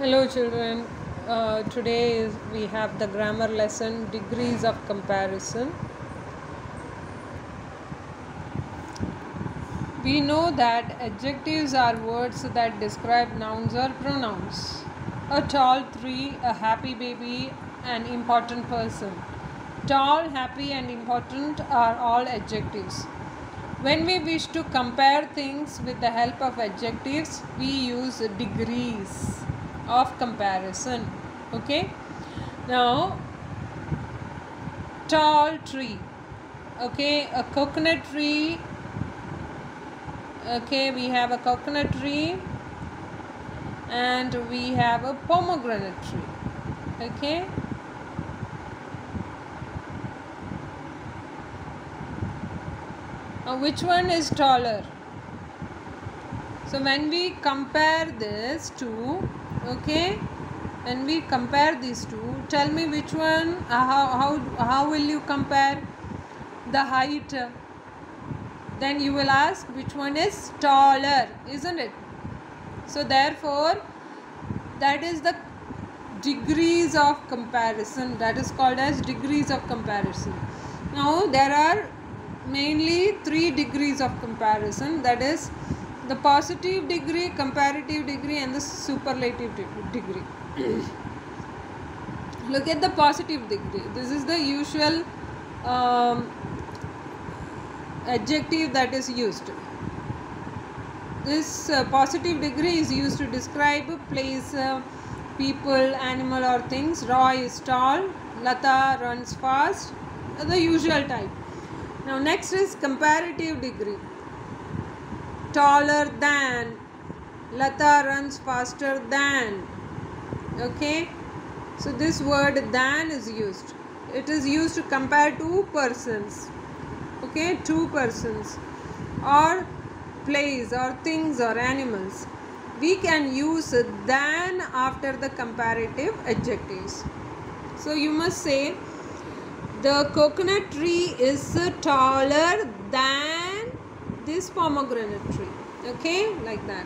Hello, children. We have the grammar lesson degrees of comparison. We know that adjectives are words that describe nouns or pronouns. A tall tree, a happy baby, an important person. Tall, happy, and important are all adjectives. When we wish to compare things with the help of adjectives, we use degrees of comparison. Okay, now tall tree. Okay, a coconut tree. Okay, we have a coconut tree and we have a pomegranate tree. Okay, now which one is taller? So when we compare this two, okay, when we compare these two, tell me which one, how will you compare the height? Then you will ask which one is taller, isn't it? So therefore, that is the degrees of comparison, that is called as degrees of comparison. Now there are mainly 3 degrees of comparison, that is the positive degree, comparative degree, and the superlative degree. Look at the positive degree. This is the usual adjective that is used. This positive degree is used to describe place, people, animal, or things. Roy is tall, Lata runs fast, the usual type. Now next is comparative degree. Taller than, Lata runs faster than. Okay, so this word than is used. It is used to compare two persons. Okay, two persons or place or things or animals. We can use than after the comparative adjectives. So you must say the coconut tree is taller than this pomegranate tree. Okay, like that.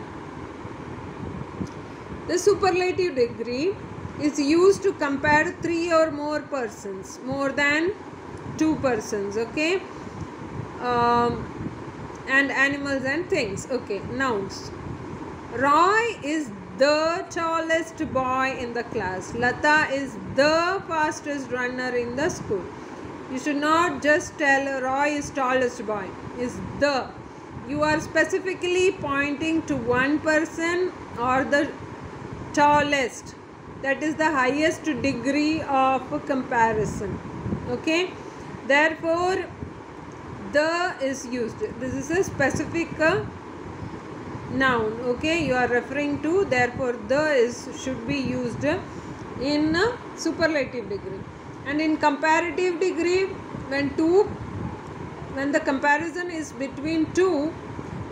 The superlative degree is used to compare 3 or more persons, more than 2 persons. Okay, and animals and things. Okay, nouns. Roy is the tallest boy in the class. Lata is the fastest runner in the school. You should not just tell Roy is tallest boy. Is the. You are specifically pointing to one person or the tallest. That is the highest degree of comparison. Okay. Therefore, the is used. This is a specific noun. Okay, you are referring to. Therefore, the should be used in superlative degree. And in comparative degree, when the comparison is between two,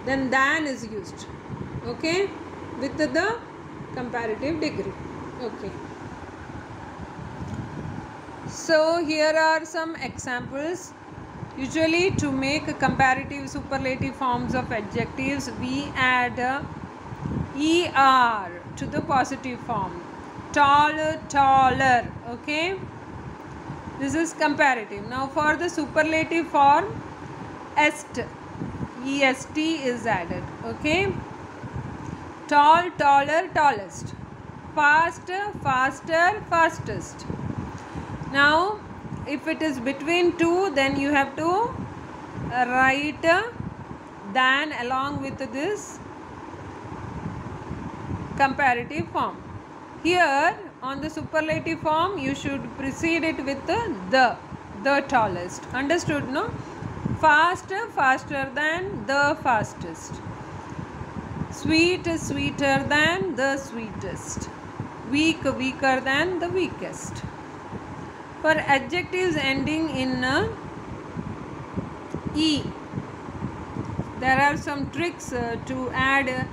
then than is used. Okay, with the comparative degree. Okay. So here are some examples. Usually to make comparative superlative forms of adjectives, we add er to the positive form. Taller, taller. Okay. This is comparative. Now for the superlative form, est is added. Okay. Tall, taller, tallest. Fast, faster, fastest. Now if it is between two, then you have to write than along with this comparative form. Here on the superlative form, you should precede it with the tallest. Understood, no? Fast, faster than, the fastest. Sweet, sweeter than, the sweetest. Weak, weaker than, the weakest. For adjectives ending in E, there are some tricks to add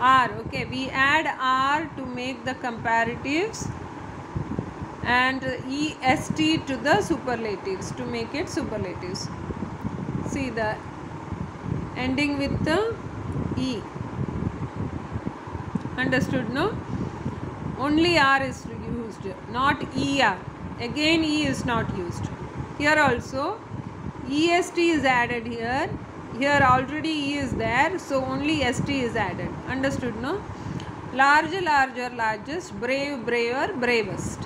R. Okay, we add R to make the comparatives and EST to the superlatives to make it superlatives. See the ending with the E. Understood, no? only R is used, not ER. Again E is not used. Here also EST is added here. Here already E is there, so only ST is added. Understood, no? Large, larger, largest, brave, braver, bravest.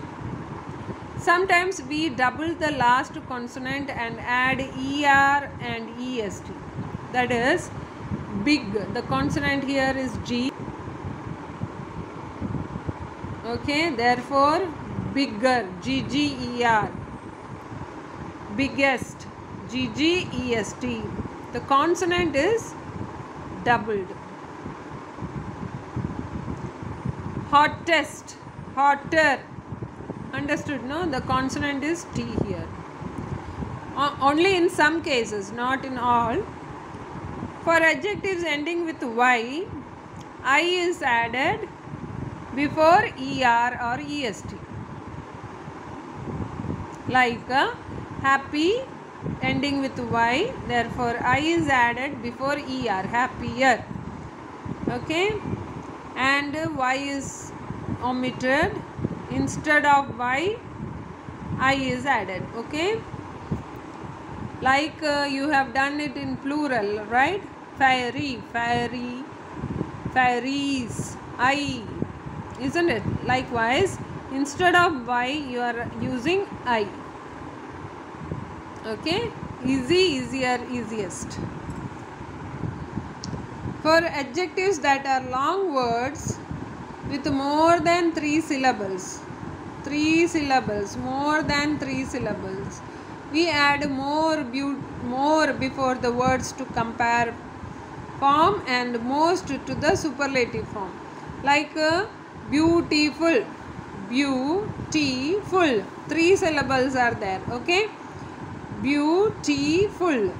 Sometimes we double the last consonant and add ER and EST. That is big. The consonant here is G. Okay, therefore bigger, GGER. Biggest, GGEST. The consonant is doubled. Hottest, hotter. Understood, no? The consonant is T here. Only in some cases, not in all. For adjectives ending with Y, I is added before ER or EST. Like happy ending with Y, therefore I is added before ER, happier. Okay, and Y is omitted. Instead of Y, I is added. Okay, like you have done it in plural, right? Fiery, fiery, fieries, I, isn't it? Likewise, instead of Y, you are using I. Okay, easy, easier, easiest. For adjectives that are long words with more than 3 syllables, more than 3 syllables, we add more before the words to compare form and most to the superlative form. Like beautiful, beautiful, 3 syllables are there. Okay, beautiful.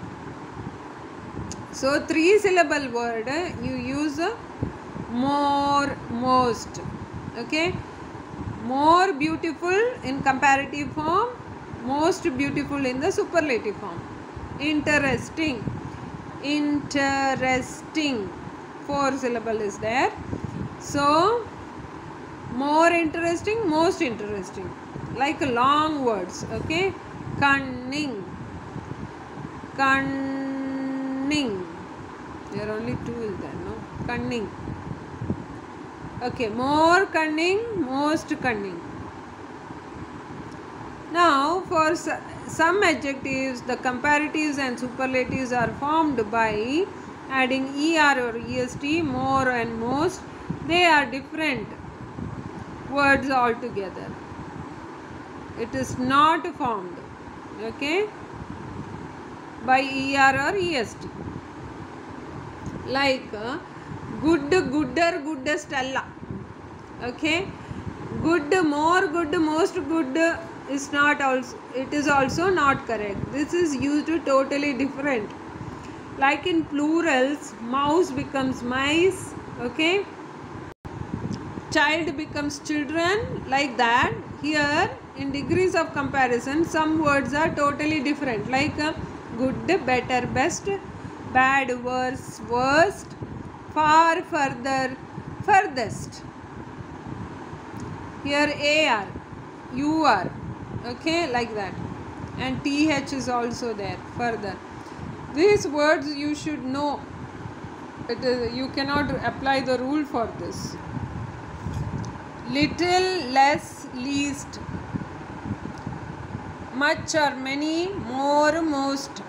So 3 syllable word you use more, most. Okay, more beautiful in comparative form, most beautiful in the superlative form. Interesting, interesting, 4 syllable is there. So more interesting, most interesting, like long words. Okay, cunning, cunning, there are only 2 is there, no? Cunning. Okay, more cunning, most cunning. Now for some adjectives, the comparatives and superlatives are formed by adding ER or EST, more and most. They are different words altogether. It is not formed, okay, by ER or EST. Like good, gooder, goodest, Allah. Okay, good, more good, most good is not also, it is also not correct. This is used totally different. Like in plurals, mouse becomes mice. Okay, child becomes children, like that. Here in degrees of comparison, some words are totally different, like good, better, best, bad, worse, worst, far, further, furthest. Here AR, UR, okay, like that, and TH is also there, further. These words you should know. It is, you cannot apply the rule for this. Little, less, least, much or many, more, most.